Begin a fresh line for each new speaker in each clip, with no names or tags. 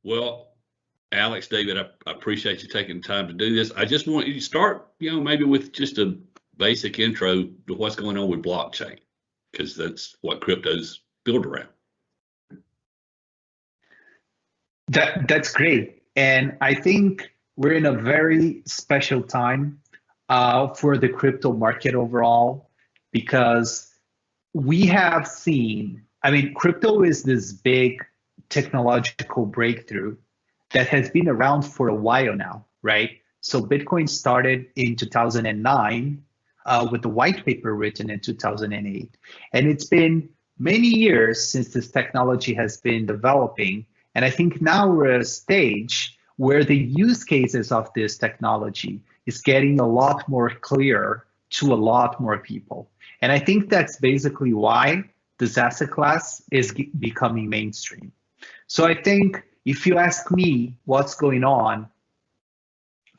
Well, Alex, David, I appreciate you taking the time to do this. I just want you to start, maybe with just a basic intro to what's going on with blockchain, because that's what crypto's built around.
That's great. And I think we're in a very special time for the crypto market overall, because we have seen, crypto is this big technological breakthrough that has been around for a while now, right? So Bitcoin started in 2009 with the white paper written in 2008. And it's been many years since this technology has been developing. And I think now we're at a stage where the use cases of this technology is getting a lot more clear to a lot more people. And I think that's basically why this asset class is becoming mainstream. So I think if you ask me what's going on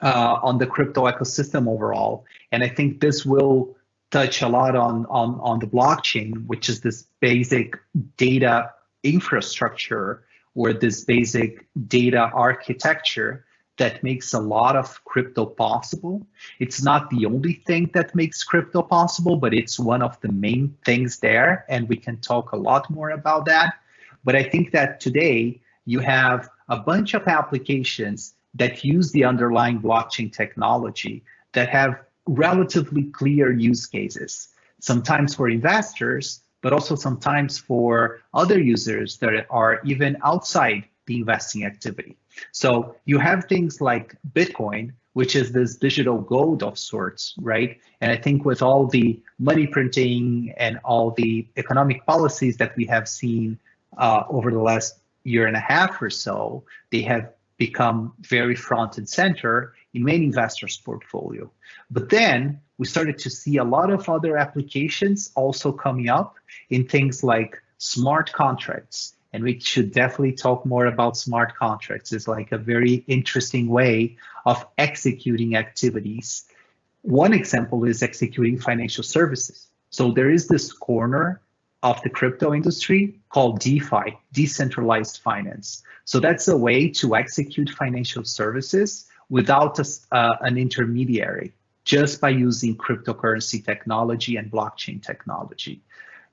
the crypto ecosystem overall, and I think this will touch a lot on the blockchain, which is this basic data infrastructure or this basic data architecture that makes a lot of crypto possible. It's not the only thing that makes crypto possible, but it's one of the main things there, and we can talk a lot more about that. But I think that today you have a bunch of applications that use the underlying blockchain technology that have relatively clear use cases, sometimes for investors, but also sometimes for other users that are even outside the investing activity. So you have things like Bitcoin, which is this digital gold of sorts, right? And I think with all the money printing and all the economic policies that we have seen over the last year and a half or so, they have become very front and center in many investors' portfolio. But then we started to see a lot of other applications also coming up in things like smart contracts. And we should definitely talk more about smart contracts. It's like a very interesting way of executing activities. One example is executing financial services. So there is this corner of the crypto industry called DeFi, decentralized finance. So that's a way to execute financial services without an intermediary, just by using cryptocurrency technology and blockchain technology.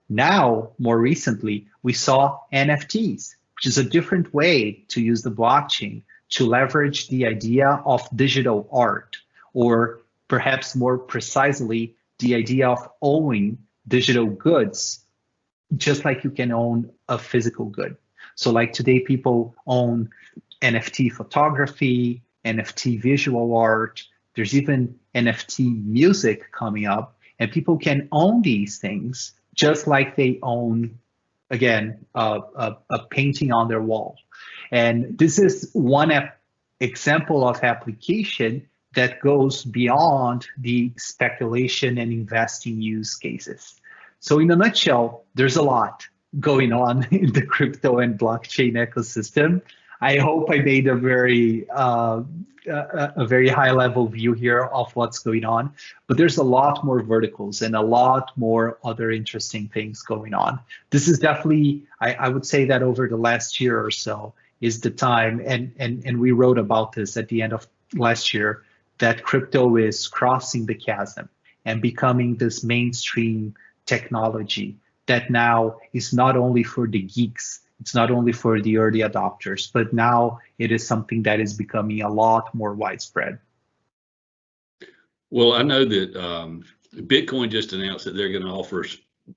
Now, more recently, we saw NFTs, which is a different way to use the blockchain to leverage the idea of digital art, or perhaps more precisely, the idea of owning digital goods, just like you can own a physical good. So like today, people own NFT photography, NFT visual art, there's even NFT music coming up, and people can own these things just like they own, again, a painting on their wall. And this is one example of application that goes beyond the speculation and investing use cases. So in a nutshell, there's a lot going on in the crypto and blockchain ecosystem. I hope I made a very high level view here of what's going on, but there's a lot more verticals and a lot more other interesting things going on. This is definitely, I would say that over the last year or so is the time, and we wrote about this at the end of last year, that crypto is crossing the chasm and becoming this mainstream technology that now is not only for the geeks, it's not only for the early adopters, but now it is something that is becoming a lot more widespread.
Well, I know that Bitcoin just announced that they're going to offer,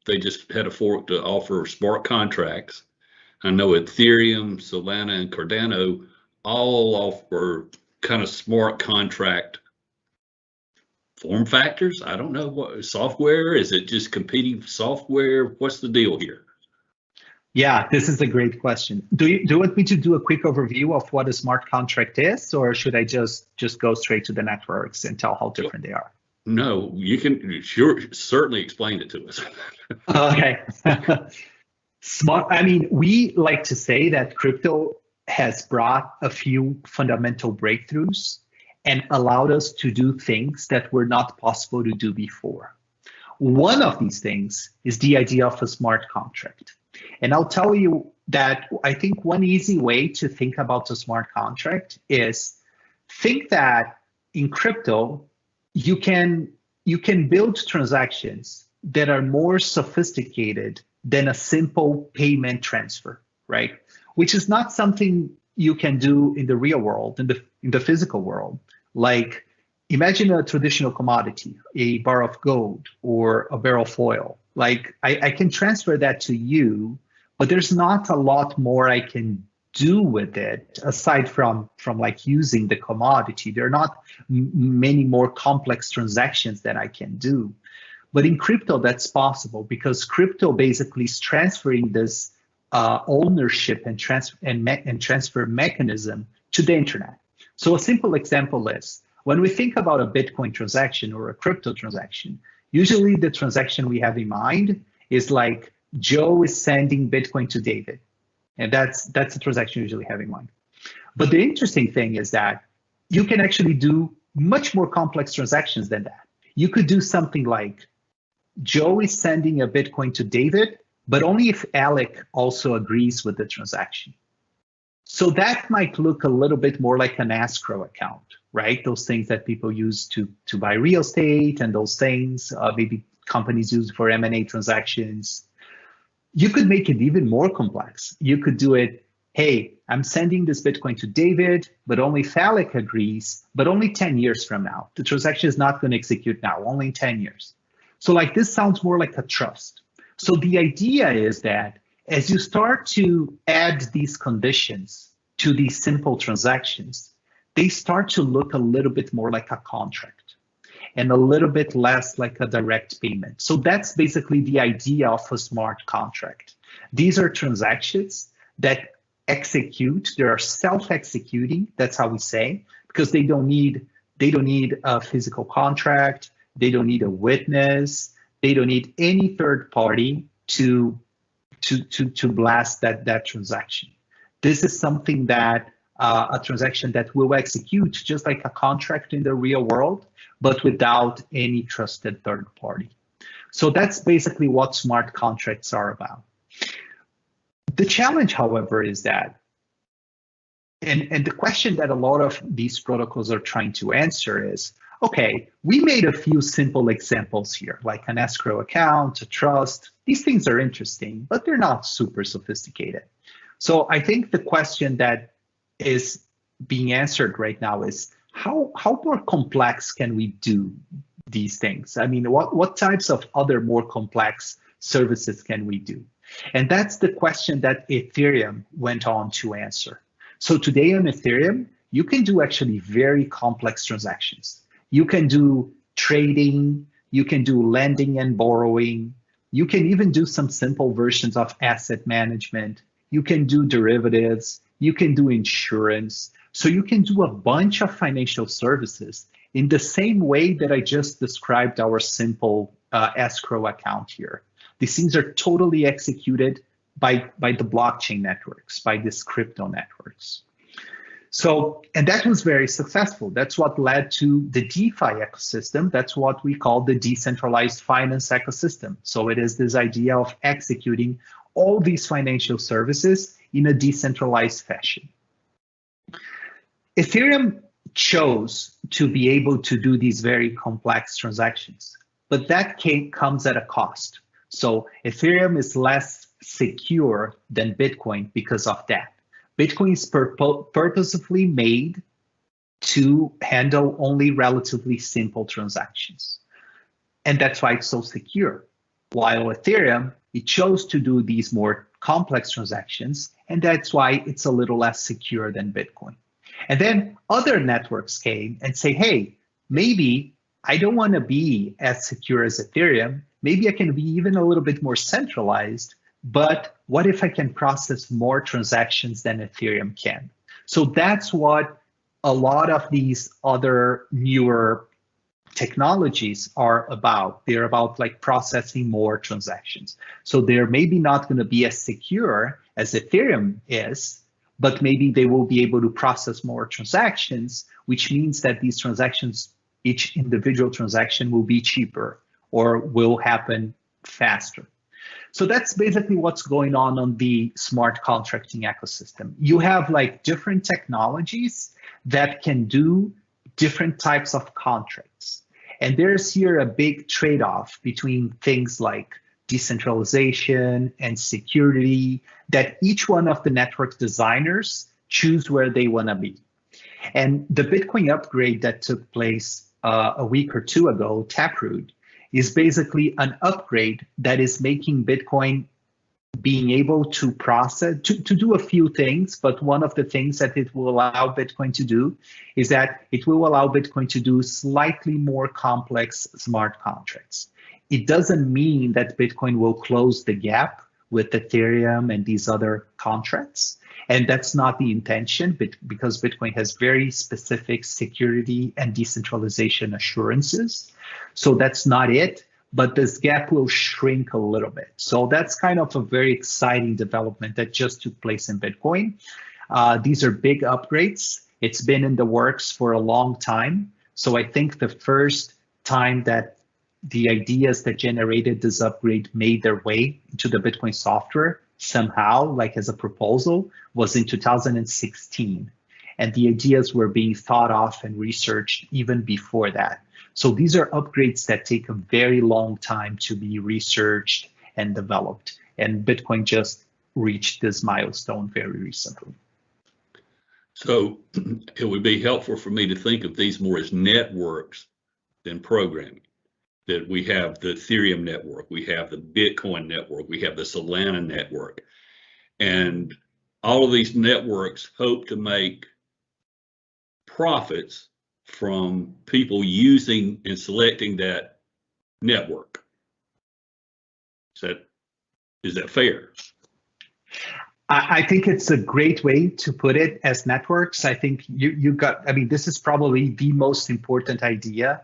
they just had a fork to offer smart contracts. I know Ethereum, Solana, and Cardano all offer kind of smart contract form factors. I don't know what software, is it just competing software? What's the deal here?
Yeah, this is a great question. Do you want me to do a quick overview of what a smart contract is, or should I just go straight to the networks and tell how different they are?
No, you can certainly explain it to us.
Okay. Smart. I mean, we like to say that crypto has brought a few fundamental breakthroughs and allowed us to do things that were not possible to do before. One of these things is the idea of a smart contract. And I'll tell you that I think one easy way to think about a smart contract is think that in crypto, you can build transactions that are more sophisticated than a simple payment transfer, right? Which is not something you can do in the real world, in the physical world. Like imagine a traditional commodity, a bar of gold or a barrel of oil. Like I can transfer that to you, but there's not a lot more I can do with it aside from like using the commodity. There are not many more complex transactions that I can do. But in crypto, that's possible because crypto basically is transferring this ownership and transfer mechanism to the internet. So a simple example is when we think about a Bitcoin transaction or a crypto transaction, usually the transaction we have in mind is like Joe is sending Bitcoin to David. And that's the transaction you usually have in mind. But the interesting thing is that you can actually do much more complex transactions than that. You could do something like Joe is sending a Bitcoin to David, but only if Alec also agrees with the transaction. So that might look a little bit more like an escrow account, right? Those things that people use to buy real estate and those things, maybe companies use for M&A transactions. You could make it even more complex. You could do it, hey, I'm sending this Bitcoin to David, but only if Alec agrees, but only 10 years from now. The transaction is not going to execute now, only in 10 years. So like this sounds more like a trust. So the idea is that as you start to add these conditions to these simple transactions, they start to look a little bit more like a contract and a little bit less like a direct payment. So that's basically the idea of a smart contract. These are transactions that execute, they are self-executing, that's how we say, because they don't need a physical contract, they don't need a witness, they don't need any third party to blast that transaction. This is something that a transaction that will execute just like a contract in the real world, but without any trusted third party. So that's basically what smart contracts are about. The challenge, however, is that, and the question that a lot of these protocols are trying to answer is, okay, we made a few simple examples here, like an escrow account, a trust. These things are interesting, but they're not super sophisticated. So I think the question that is being answered right now is how more complex can we do these things? I mean, what types of other more complex services can we do? And that's the question that Ethereum went on to answer. So today on Ethereum, you can do actually very complex transactions. You can do trading, you can do lending and borrowing, you can even do some simple versions of asset management, you can do derivatives, you can do insurance. So you can do a bunch of financial services in the same way that I just described our simple escrow account here. These things are totally executed by the blockchain networks, by these crypto networks. So, and that was very successful. That's what led to the DeFi ecosystem. That's what we call the decentralized finance ecosystem. So it is this idea of executing all these financial services in a decentralized fashion. Ethereum chose to be able to do these very complex transactions, but that comes at a cost. So Ethereum is less secure than Bitcoin because of that. Bitcoin is purposefully made to handle only relatively simple transactions. And that's why it's so secure. While Ethereum, it chose to do these more complex transactions, and that's why it's a little less secure than Bitcoin. And then other networks came and say, hey, maybe I don't want to be as secure as Ethereum. Maybe I can be even a little bit more centralized, but what if I can process more transactions than Ethereum can? So that's what a lot of these other newer technologies are about. They're about like processing more transactions. So they're maybe not going to be as secure as Ethereum is, but maybe they will be able to process more transactions, which means that these transactions, each individual transaction will be cheaper or will happen faster. So that's basically what's going on the smart contracting ecosystem. You have like different technologies that can do different types of contracts. And there's here a big trade-off between things like decentralization and security that each one of the network designers choose where they want to be. And the Bitcoin upgrade that took place a week or two ago, Taproot, is basically an upgrade that is making Bitcoin being able to process, to do a few things, but one of the things that it will allow Bitcoin to do is that it will allow Bitcoin to do slightly more complex smart contracts. It doesn't mean that Bitcoin will close the gap with Ethereum and these other contracts. And that's not the intention, because Bitcoin has very specific security and decentralization assurances. So that's not it, but this gap will shrink a little bit. So that's kind of a very exciting development that just took place in Bitcoin. These are big upgrades. It's been in the works for a long time. So I think the first time that the ideas that generated this upgrade made their way into the Bitcoin software somehow, like as a proposal, was in 2016. And the ideas were being thought of and researched even before that. So these are upgrades that take a very long time to be researched and developed. And Bitcoin just reached this milestone very recently.
So it would be helpful for me to think of these more as networks than programming. That we have the Ethereum network, we have the Bitcoin network, we have the Solana network. And all of these networks hope to make profits from people using and selecting that network. Is that fair?
I think it's a great way to put it as networks. I think you got, I mean, this is probably the most important idea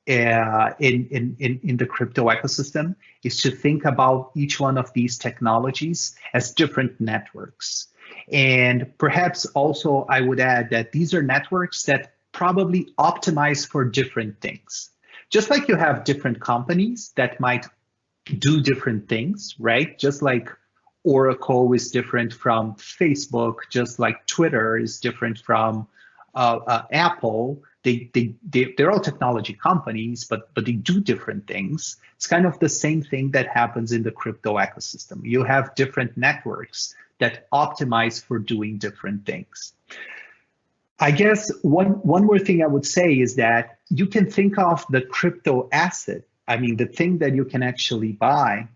in the crypto ecosystem, is to think about each one of these technologies as different networks. And perhaps also I would add that these are networks that probably optimize for different things. Just like you have different companies that might do different things, right? Just like Oracle is different from Facebook, just like Twitter is different from Apple. They're all technology companies, but they do different things. It's kind of the same thing that happens in the crypto ecosystem. You have different networks that optimize for doing different things. I guess one more thing I would say is that you can think of the crypto asset, I mean, the thing that you can actually buy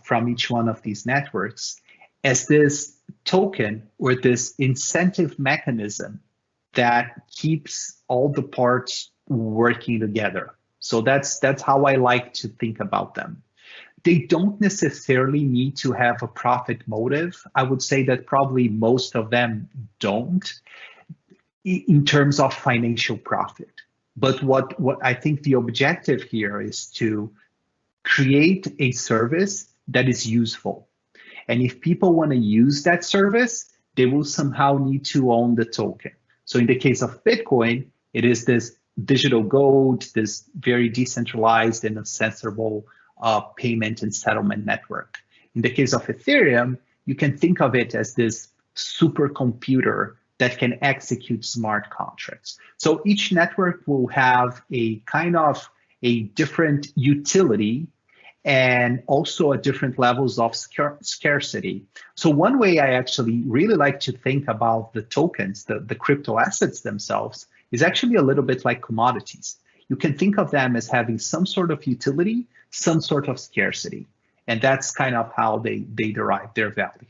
from each one of these networks, as this token or this incentive mechanism that keeps all the parts working together. So that's how I like to think about them. They don't necessarily need to have a profit motive. I would say that probably most of them don't in terms of financial profit. But what I think the objective here is to create a service that is useful. And if people want to use that service, they will somehow need to own the token. So in the case of Bitcoin, it is this digital gold, this very decentralized and accessible payment and settlement network. In the case of Ethereum, you can think of it as this supercomputer that can execute smart contracts. So each network will have a kind of a different utility and also at different levels of scarcity. So one way I actually really like to think about the tokens, the crypto assets themselves, is actually a little bit like commodities. You can think of them as having some sort of utility, some sort of scarcity. And that's kind of how they derive their value.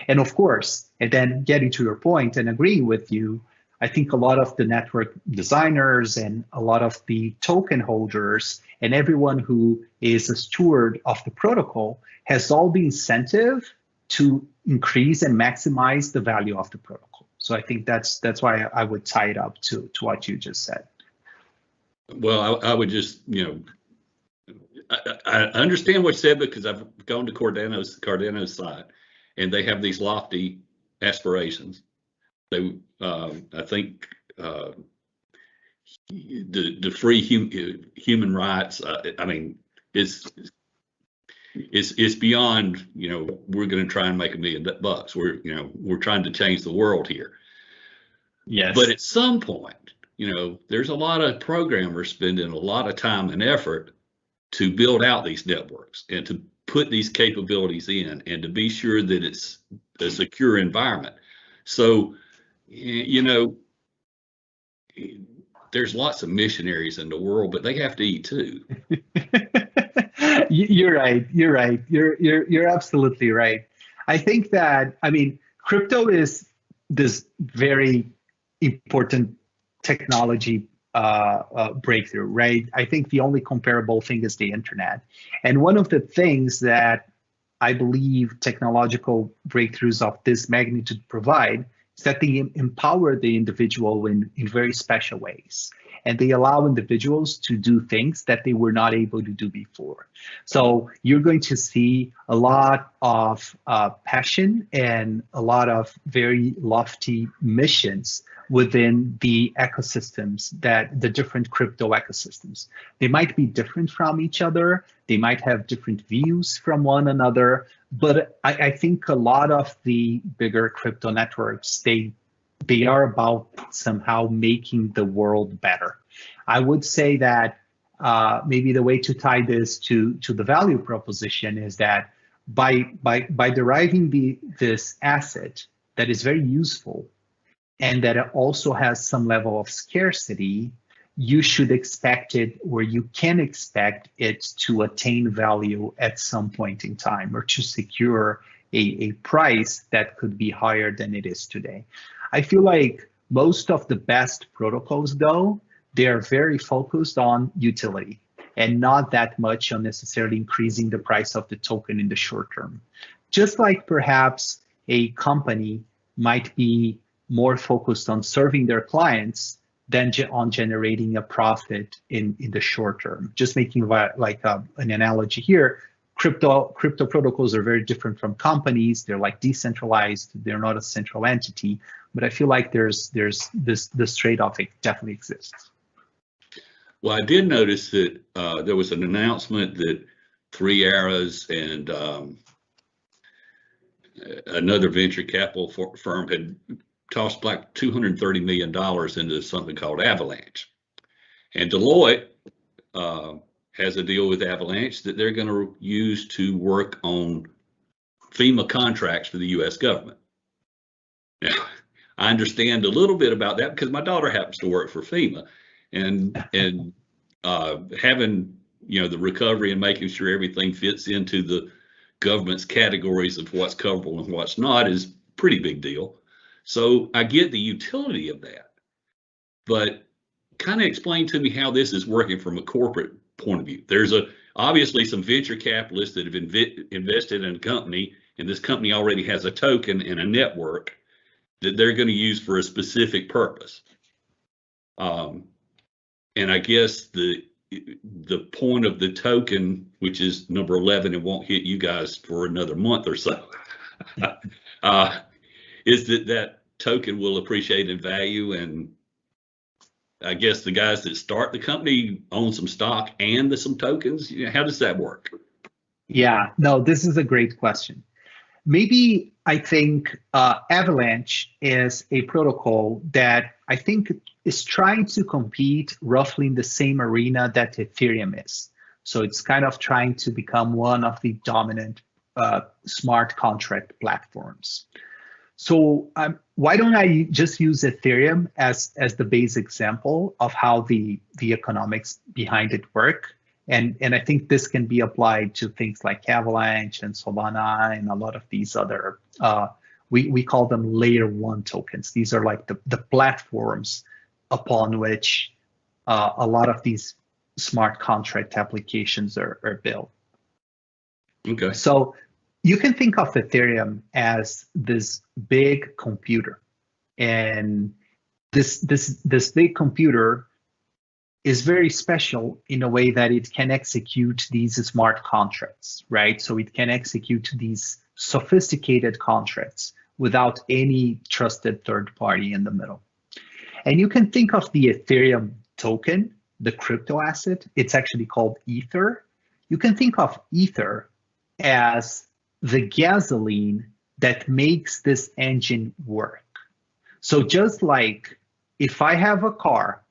And of course, and then getting to your point and agreeing with you, I think a lot of the network designers and a lot of the token holders and everyone who is a steward of the protocol has all the incentive to increase and maximize the value of the protocol. So I think that's why I would tie it up to what you just said.
Well, I would just, I understand what you said because I've gone to Cardano's side, and they have these lofty aspirations. They, I think, the free human rights. I mean, it's beyond, we're going to try and make $1 million. We're trying to change the world here.
Yes.
But at some point, there's a lot of programmers spending a lot of time and effort to build out these networks and to put these capabilities in and to be sure that it's a secure environment. So, there's lots of missionaries in the world, but they have to eat too.
You're right. You're absolutely right. I think that, crypto is this very important technology breakthrough, right? I think the only comparable thing is the internet. And one of the things that I believe technological breakthroughs of this magnitude provide is that they empower the individual in very special ways. And they allow individuals to do things that they were not able to do before. So you're going to see a lot of passion and a lot of very lofty missions within the ecosystems, that the different crypto ecosystems. They might be different from each other. They might have different views from one another. But I think a lot of the bigger crypto networks, they are about somehow making the world better. I would say that maybe the way to tie this to the value proposition is that by deriving this asset that is very useful and that it also has some level of scarcity, you should expect it, or you can expect it to attain value at some point in time, or to secure a price that could be higher than it is today. I feel like most of the best protocols, though, they are very focused on utility and not that much on necessarily increasing the price of the token in the short term. Just like perhaps a company might be more focused on serving their clients than on generating a profit in the short term. Just making an analogy here, crypto protocols are very different from companies. They're like decentralized. They're not a central entity. But I feel like there's this trade-off. It definitely exists.
Well, I did notice that there was an announcement that Three Arrows and another venture capital firm had tossed like $230 million into something called Avalanche. And Deloitte has a deal with Avalanche that they're going to use to work on FEMA contracts for the U.S. government. Now, I understand a little bit about that because my daughter happens to work for FEMA, and having the recovery and making sure everything fits into the government's categories of what's coverable and what's not is a pretty big deal. So I get the utility of that, but kind of explain to me how this is working from a corporate point of view. There's obviously some venture capitalists that have invested in a company, and this company already has a token and a network that they're going to use for a specific purpose. And I guess the point of the token, which is number 11 and won't hit you guys for another month or so, is that token will appreciate in value. And I guess the guys that start the company own some stock and some tokens. How does that work?
Yeah, no, this is a great question. Maybe I think Avalanche is a protocol that I think is trying to compete roughly in the same arena that Ethereum is. So it's kind of trying to become one of the dominant smart contract platforms. So why don't I just use Ethereum as the base example of how the economics behind it work? And I think this can be applied to things like Avalanche and Solana and a lot of these other, we call them layer one tokens. These are like the platforms upon which a lot of these smart contract applications are built.
Okay.
So you can think of Ethereum as this big computer, and this big computer is very special in a way that it can execute these smart contracts, right? So it can execute these sophisticated contracts without any trusted third party in the middle. And you can think of the Ethereum token, the crypto asset. It's actually called Ether. You can think of Ether as the gasoline that makes this engine work. So just like if I have a car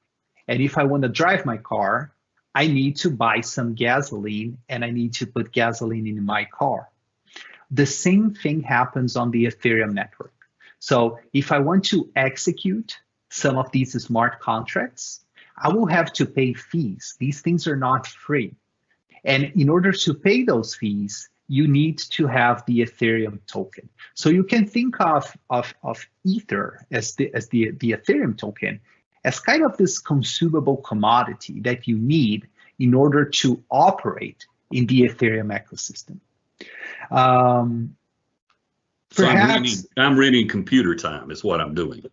and if I want to drive my car, I need to buy some gasoline and I need to put gasoline in my car. The same thing happens on the Ethereum network. So if I want to execute some of these smart contracts, I will have to pay fees. These things are not free. And in order to pay those fees, you need to have the Ethereum token. So you can think of Ether as the Ethereum token as kind of this consumable commodity that you need in order to operate in the Ethereum ecosystem.
So I'm renting computer time is what I'm doing.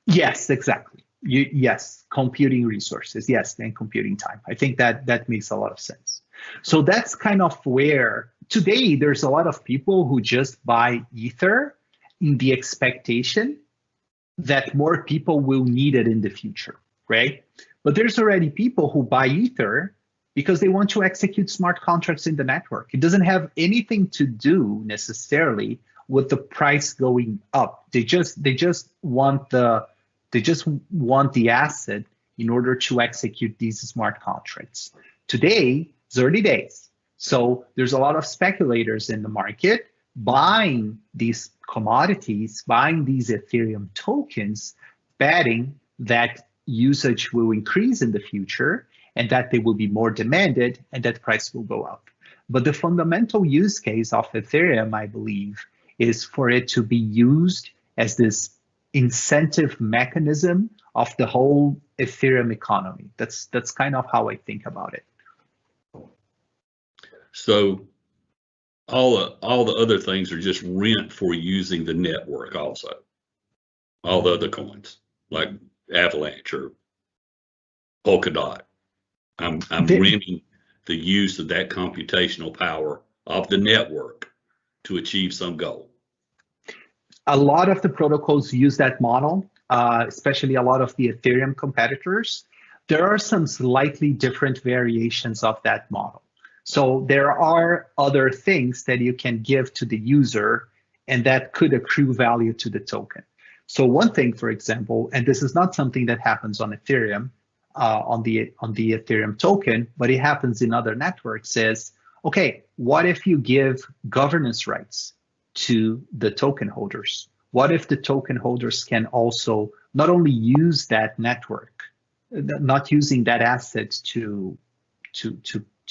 Yes, exactly. Yes, computing resources. Yes, and computing time. I think that makes a lot of sense. So that's kind of where today there's a lot of people who just buy Ether in the expectation that more people will need it in the future, right? But there's already people who buy Ether because they want to execute smart contracts in the network. It doesn't have anything to do necessarily with the price going up. They just want the asset in order to execute these smart contracts. Today, it's early days. So there's a lot of speculators in the market buying these commodities, buying these Ethereum tokens, betting that usage will increase in the future and that they will be more demanded and that price will go up. But the fundamental use case of Ethereum, I believe, is for it to be used as this incentive mechanism of the whole Ethereum economy. That's kind of how I think about it.
So all the other things are just rent for using the network also. All the other coins like Avalanche or Polkadot. I'm renting the use of that computational power of the network to achieve some goal.
A lot of the protocols use that model, especially a lot of the Ethereum competitors. There are some slightly different variations of that model. So there are other things that you can give to the user and that could accrue value to the token. So one thing, for example, and this is not something that happens on Ethereum, on the Ethereum token, but it happens in other networks, is, okay, what if you give governance rights to the token holders? What if the token holders can also not only use that network, not using that asset to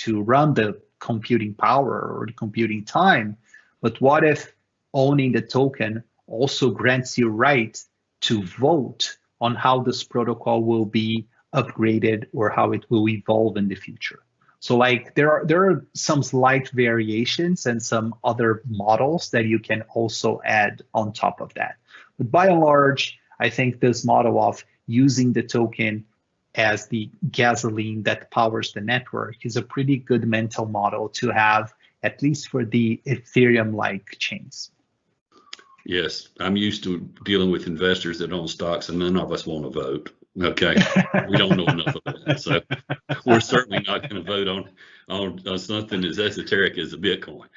run the computing power or the computing time, but what if owning the token also grants you right to vote on how this protocol will be upgraded or how it will evolve in the future? So like there are some slight variations and some other models that you can also add on top of that. But by and large, I think this model of using the token as the gasoline that powers the network is a pretty good mental model to have, at least for the Ethereum-like chains.
Yes, I'm used to dealing with investors that own stocks, and none of us want to vote. Okay, we don't know enough about that, so we're certainly not going to vote on something as esoteric as the Bitcoin.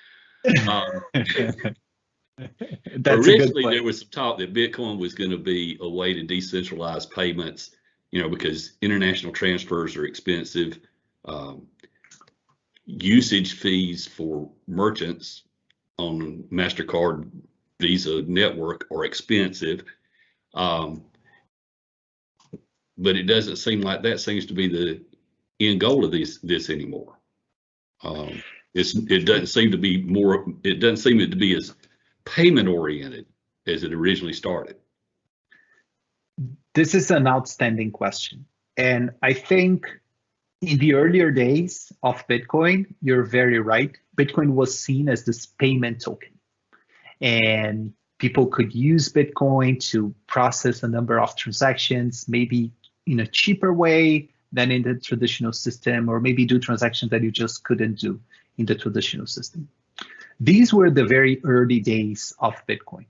Originally, there was some talk that Bitcoin was going to be a way to decentralize payments, because international transfers are expensive. Usage fees for merchants on MasterCard, Visa network are expensive. But it doesn't seem like that seems to be the end goal of this anymore. It doesn't seem to be as payment oriented as it originally started.
This is an outstanding question. And I think in the earlier days of Bitcoin, you're very right. Bitcoin was seen as this payment token. And people could use Bitcoin to process a number of transactions, maybe in a cheaper way than in the traditional system, or maybe do transactions that you just couldn't do in the traditional system. These were the very early days of Bitcoin.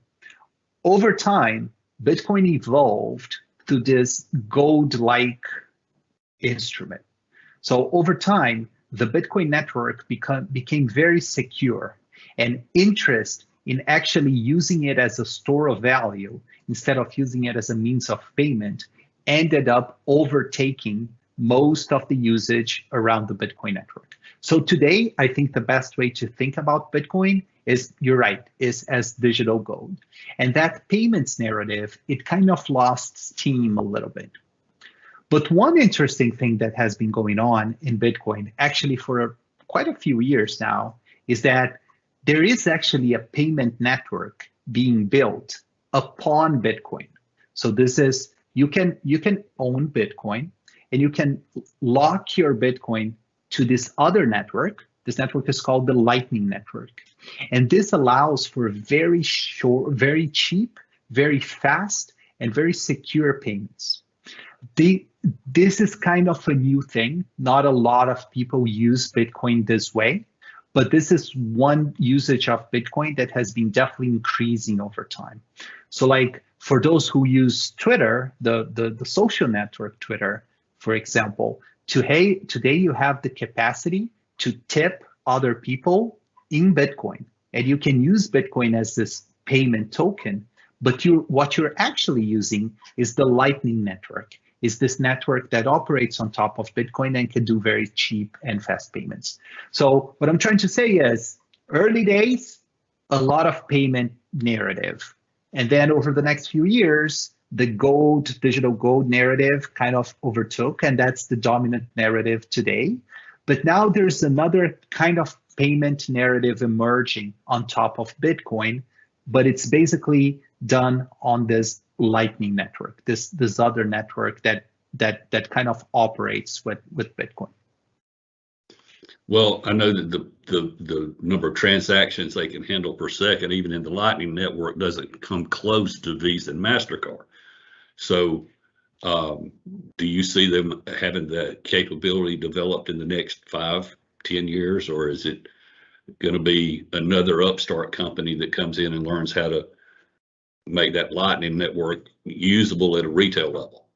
Over time, Bitcoin evolved to this gold-like instrument. So over time, the Bitcoin network became very secure, and interest in actually using it as a store of value instead of using it as a means of payment ended up overtaking most of the usage around the Bitcoin network. So today, I think the best way to think about Bitcoin is, you're right, is as digital gold. And that payments narrative, it kind of lost steam a little bit. But one interesting thing that has been going on in Bitcoin, actually for quite a few years now, is that there is actually a payment network being built upon Bitcoin. So this is, you can own Bitcoin, and you can lock your Bitcoin to this other network. This network is called the Lightning Network. And this allows for very short, very cheap, very fast, and very secure payments. This is kind of a new thing. Not a lot of people use Bitcoin this way, but this is one usage of Bitcoin that has been definitely increasing over time. So like for those who use Twitter, the social network Twitter, for example, today you have the capacity to tip other people in Bitcoin, and you can use Bitcoin as this payment token, but what you're actually using is the Lightning Network, is this network that operates on top of Bitcoin and can do very cheap and fast payments. So what I'm trying to say is, early days, a lot of payment narrative. And then over the next few years, the gold, digital gold narrative kind of overtook, and that's the dominant narrative today. But now there's another kind of payment narrative emerging on top of Bitcoin, but it's basically done on this Lightning Network, this other network that kind of operates with Bitcoin.
Well, I know that the number of transactions they can handle per second, even in the Lightning Network, doesn't come close to Visa and MasterCard. So do you see them having that capability developed in the next 5-10 years, or is it going to be another upstart company that comes in and learns how to make that Lightning Network usable at a retail level?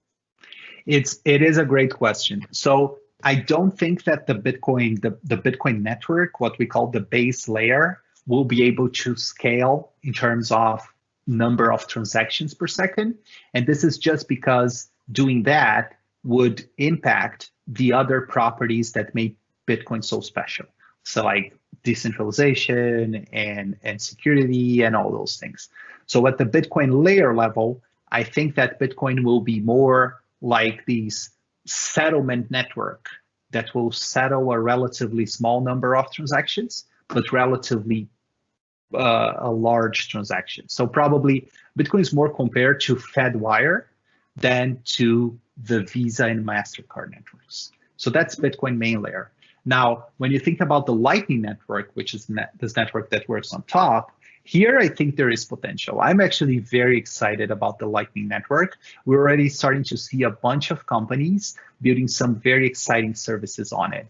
It is a great question. So I don't think that the Bitcoin network, what we call the base layer, will be able to scale in terms of number of transactions per second. And this is just because doing that would impact the other properties that make Bitcoin so special. So like decentralization and security and all those things. So at the Bitcoin layer level, I think that Bitcoin will be more like these settlement network that will settle a relatively small number of transactions, but relatively a large transaction. So probably Bitcoin is more compared to FedWire than to the Visa and MasterCard networks. So that's Bitcoin main layer. Now, when you think about the Lightning Network, which is this network that works on top, here I think there is potential. I'm actually very excited about the Lightning Network. We're already starting to see a bunch of companies building some very exciting services on it.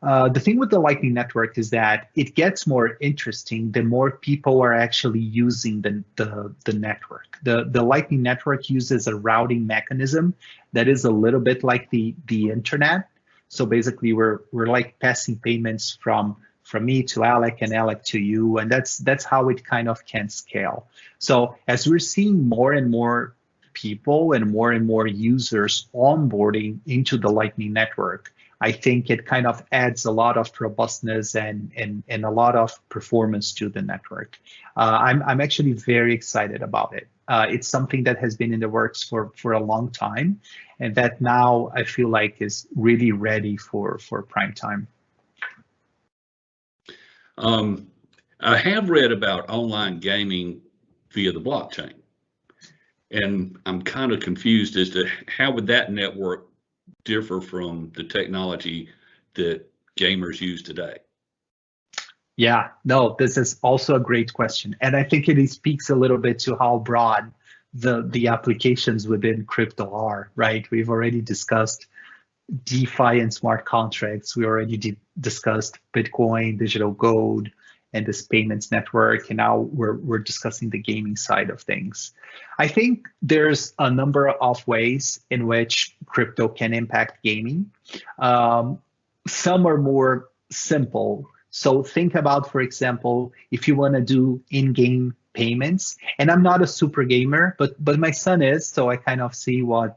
The thing with the Lightning Network is that it gets more interesting the more people are actually using the network. The Lightning Network uses a routing mechanism that is a little bit like the internet. So basically, we're like passing payments from me to Alec and Alec to you, and that's how it kind of can scale. So as we're seeing more and more people and more users onboarding into the Lightning Network, I think it kind of adds a lot of robustness and a lot of performance to the network. I'm actually very excited about it. It's something that has been in the works for a long time, and that now I feel like is really ready for prime time.
I have read about online gaming via the blockchain, and I'm kind of confused as to how would that network differ from the technology that gamers use today?
Yeah, no, this is also a great question. And I think it speaks a little bit to how broad the applications within crypto are, right? We've already discussed DeFi and smart contracts. We already discussed Bitcoin, digital gold, and this payments network. And now we're discussing the gaming side of things. I think there's a number of ways in which crypto can impact gaming. some are more simple. So think about, for example, if you want to do in-game payments. And I'm not a super gamer, but my son is, so I kind of see what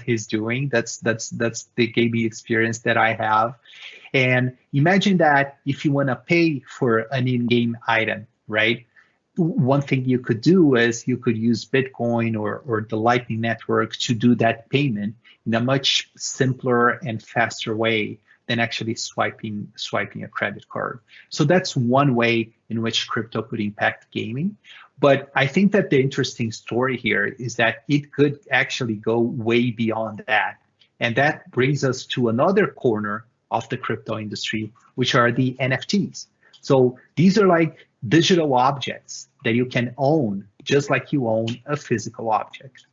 he's doing. That's the gaming experience that I have. And imagine that if you want to pay for an in-game item, right? One thing you could do is you could use Bitcoin or the Lightning Network to do that payment in a much simpler and faster way than actually swiping a credit card. So that's one way in which crypto could impact gaming. But I think that the interesting story here is that it could actually go way beyond that. And that brings us to another corner of the crypto industry, which are the NFTs. So these are like digital objects that you can own, just like you own a physical object.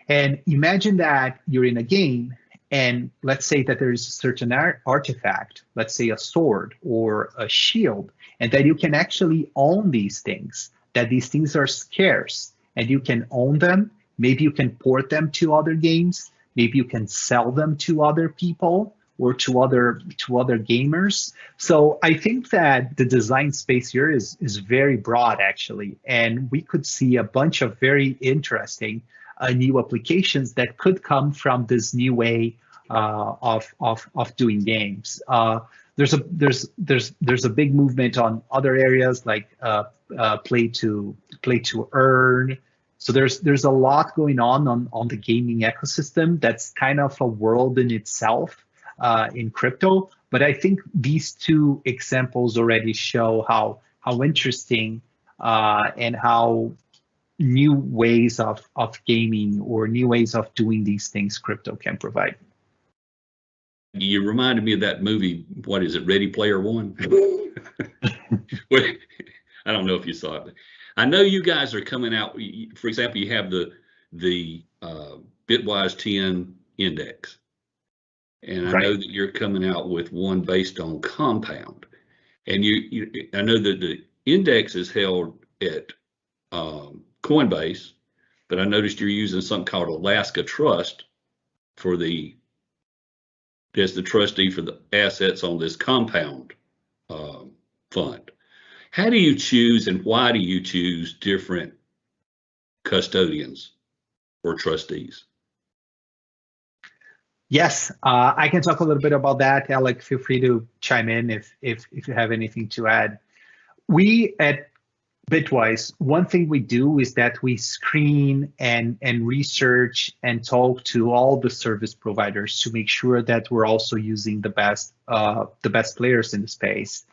And imagine that you're in a game, and let's say that there is a certain artifact, let's say a sword or a shield, and that you can actually own these things, that these things are scarce, and you can own them. Maybe you can port them to other games. Maybe you can sell them to other people or to other gamers. So I think that the design space here is very broad, actually, and we could see a bunch of very interesting new applications that could come from this new way of doing games. There's a big movement on other areas like play to earn. So there's a lot going on the gaming ecosystem. That's kind of a world in itself in crypto. But I think these two examples already show how interesting and how new ways of gaming or new ways of doing these things crypto can provide.
You reminded me of that movie. What is it? Ready Player One. I don't know if you saw it. But I know you guys are coming out. For example, you have the Bitwise 10 index, and I know that you're coming out with one based on compound. And I know that the index is held at Coinbase, but I noticed you're using something called Alaska Trust as the trustee for the assets on this compound fund. How do you choose, and why do you choose different custodians or trustees?
Yes, I can talk a little bit about that. Alec, feel free to chime in if you have anything to add. We at Bitwise, one thing we do is that we screen and research and talk to all the service providers to make sure that we're also using the best players in the space.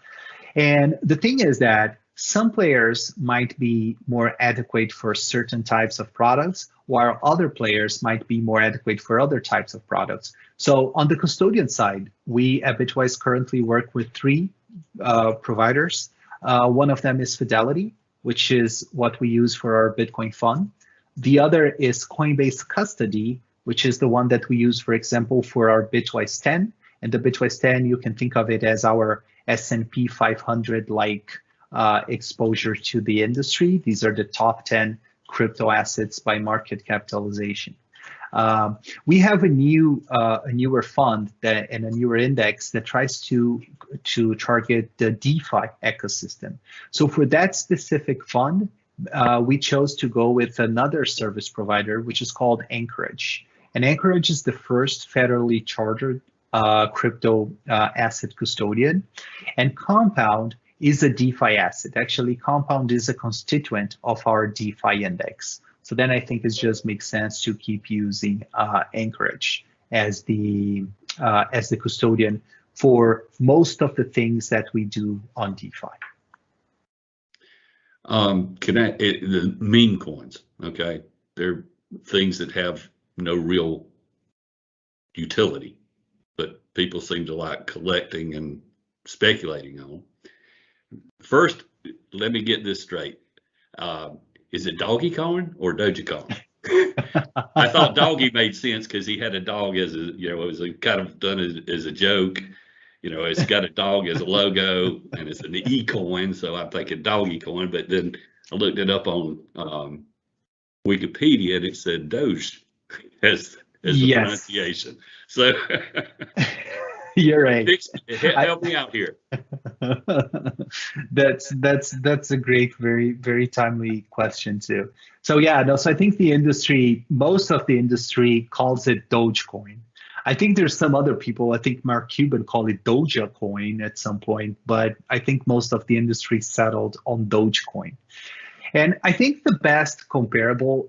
And the thing is that some players might be more adequate for certain types of products, while other players might be more adequate for other types of products. So on the custodian side, we at Bitwise currently work with three providers. One of them is Fidelity, which is what we use for our Bitcoin fund. The other is Coinbase Custody, which is the one that we use, for example, for our Bitwise 10. And the Bitwise 10, you can think of it as our S&P 500-like exposure to the industry. These are the top 10 crypto assets by market capitalization. We have a newer fund and a newer index that tries to target the DeFi ecosystem. So for that specific fund, we chose to go with another service provider, which is called Anchorage. And Anchorage is the first federally chartered crypto asset custodian. And Compound is a DeFi asset. Actually, Compound is a constituent of our DeFi index. So then I think it just makes sense to keep using Anchorage as the custodian for most of the things that we do on DeFi.
The meme coins, okay? They're things that have no real utility, but people seem to like collecting and speculating on. First, let me get this straight. Is it Dogecoin or Dogecoin? I thought Doggy made sense because he had a dog as it was kind of done as a joke. It's got a dog as a logo and it's an e-coin, so I'm thinking Dogecoin. But then I looked it up on Wikipedia and it said Doge as the pronunciation. So
You're right.
Help me out here.
That's a great, very timely question too. So yeah, no, so I think the industry, most of the industry calls it Dogecoin. I think there's some other people, I think Mark Cuban called it Dogecoin at some point, but I think most of the industry settled on Dogecoin. And I think the best comparable,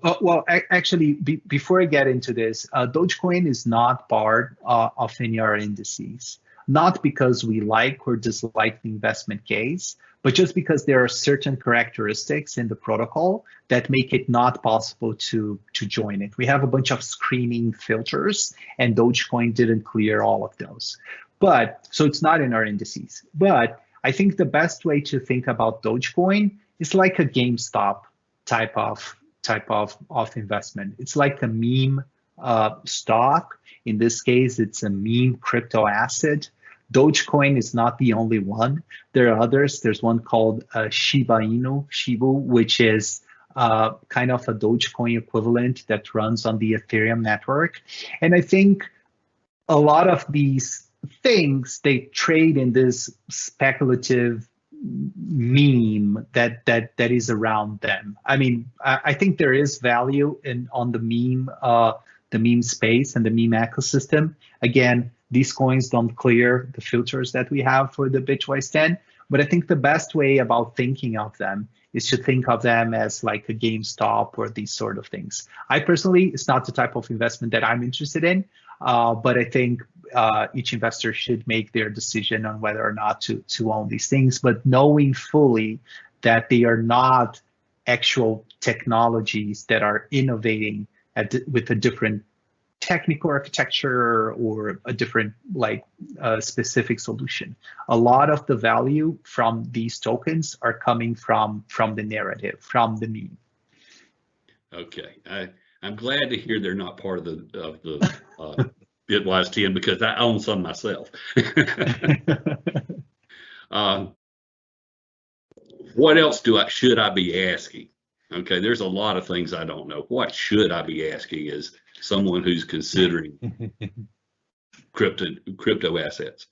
actually, before I get into this, Dogecoin is not part of any of our indices, not because we like or dislike the investment case, but just because there are certain characteristics in the protocol that make it not possible to join it. We have a bunch of screening filters, and Dogecoin didn't clear all of those. But so it's not in our indices. But I think the best way to think about Dogecoin, it's like a GameStop type of investment. It's like a meme stock. In this case, it's a meme crypto asset. Dogecoin is not the only one. There are others. There's one called Shibu, which is kind of a Dogecoin equivalent that runs on the Ethereum network. And I think a lot of these things, they trade in this speculative meme that is around them. I mean, I think there is value on the meme space and the meme ecosystem. Again, these coins don't clear the filters that we have for the Bitwise 10, but I think the best way about thinking of them is to think of them as like a GameStop or these sort of things. I personally, it's not the type of investment that I'm interested in, but I think each investor should make their decision on whether or not to own these things, but knowing fully that they are not actual technologies that are innovating with a different technical architecture or a different specific solution. A lot of the value from these tokens are coming from the narrative, from the meme.
Okay, I'm glad to hear they're not part of the Bitwise 10 because I own some myself. What else should I be asking? Okay, there's a lot of things I don't know. What should I be asking as someone who's considering crypto assets?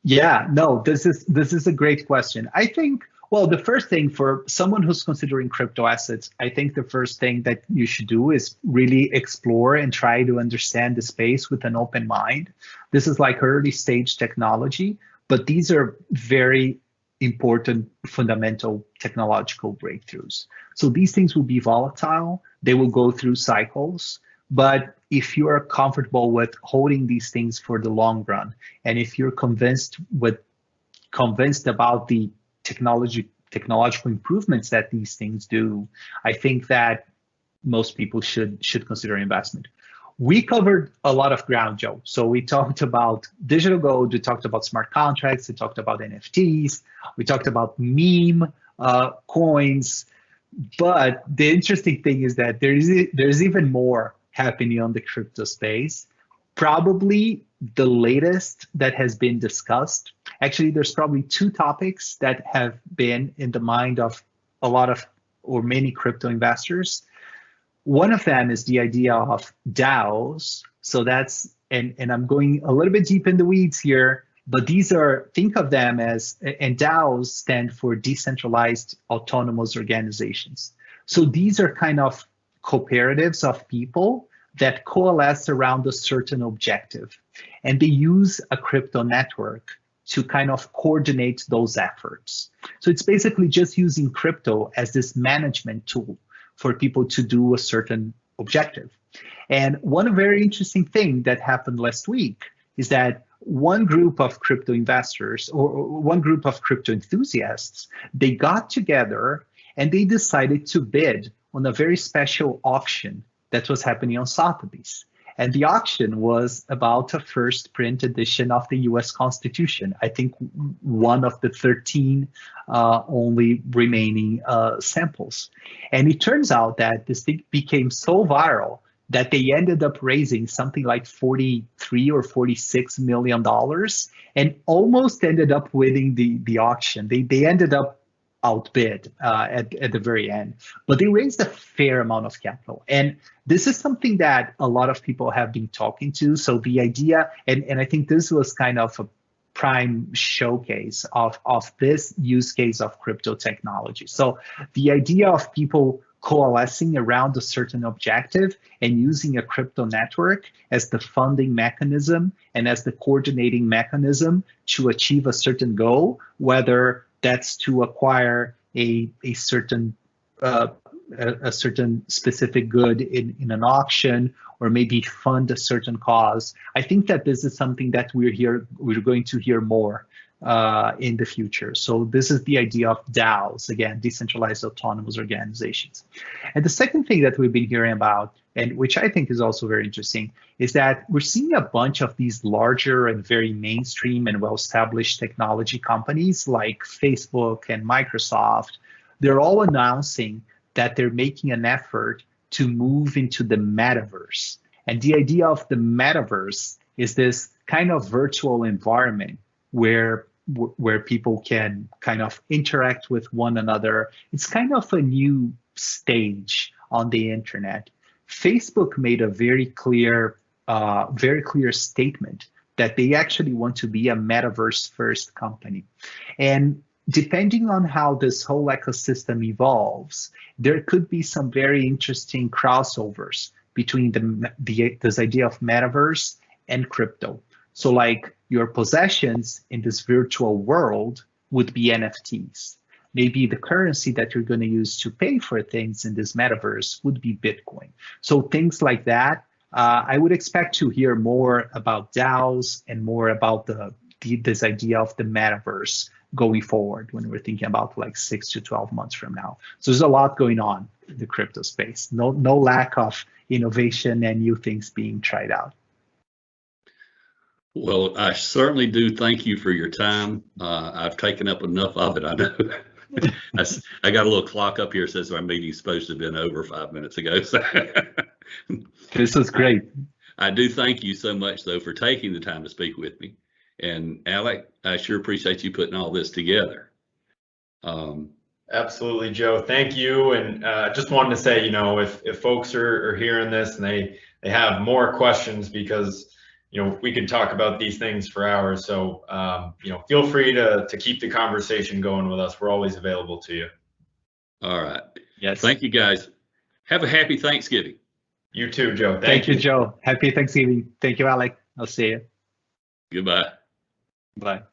Yeah, no, this is a great question. I think, well, the first thing for someone who's considering crypto assets, I think the first thing that you should do is really explore and try to understand the space with an open mind. This is like early stage technology, but these are very important fundamental technological breakthroughs. So these things will be volatile. They will go through cycles. But if you are comfortable with holding these things for the long run, and if you're convinced about the technological improvements that these things do, I think that most people should consider investment. We covered a lot of ground, Joe. So we talked about digital gold, we talked about smart contracts, we talked about NFTs, we talked about meme coins. But the interesting thing is that there's even more happening on the crypto space. Probably the latest that has been discussed. Actually, there's probably two topics that have been in the mind of a lot of or many crypto investors. One of them is the idea of DAOs. So that's, and I'm going a little bit deep in the weeds here, but these are, think of them as, and DAOs stand for decentralized autonomous organizations. So these are kind of cooperatives of people that coalesce around a certain objective. And they use a crypto network to kind of coordinate those efforts. So it's basically just using crypto as this management tool for people to do a certain objective. And one very interesting thing that happened last week is that one group of crypto investors or one group of crypto enthusiasts, they got together and they decided to bid on a very special auction that was happening on Sotheby's. And the auction was about a first print edition of the US Constitution. I think one of the 13 only remaining samples. And it turns out that this thing became so viral that they ended up raising something like $43 or $46 million and almost ended up winning the auction. They ended up outbid at the very end. But they raised a fair amount of capital. And this is something that a lot of people have been talking to. So the idea, and I think this was kind of a prime showcase of this use case of crypto technology. So the idea of people coalescing around a certain objective and using a crypto network as the funding mechanism and as the coordinating mechanism to achieve a certain goal, whether that's to acquire a certain specific good in an auction, or maybe fund a certain cause. I think that this is something that we're going to hear more in the future. So this is the idea of DAOs, again, decentralized autonomous organizations. And the second thing that we've been hearing about, and which I think is also very interesting, is that we're seeing a bunch of these larger and very mainstream and well-established technology companies like Facebook and Microsoft. They're all announcing that they're making an effort to move into the metaverse. And the idea of the metaverse is this kind of virtual environment where people can kind of interact with one another. It's kind of a new stage on the internet. Facebook made a very clear statement that they actually want to be a metaverse first company. And depending on how this whole ecosystem evolves, there could be some very interesting crossovers between this idea of metaverse and crypto. So like your possessions in this virtual world would be NFTs. Maybe the currency that you're going to use to pay for things in this metaverse would be Bitcoin. So things like that, I would expect to hear more about DAOs and more about this idea of the metaverse going forward when we're thinking about like 6 to 12 months from now. So there's a lot going on in the crypto space. No lack of innovation and new things being tried out.
Well, I certainly do thank you for your time. I've taken up enough of it, I know. I got a little clock up here that says our meeting's supposed to have been over 5 minutes ago. So
this is great.
I do thank you so much, though, for taking the time to speak with me. And Alec, I sure appreciate you putting all this together.
Absolutely, Joe. Thank you. And just wanted to say, if folks are hearing this and they have more questions, because we could talk about these things for hours. So feel free to keep the conversation going with us. We're always available to you.
All right.
Yes.
Thank you, guys. Have a happy Thanksgiving.
You too, Joe.
Thank you, Joe. Happy Thanksgiving. Thank you, Alec. I'll see you.
Goodbye.
Bye.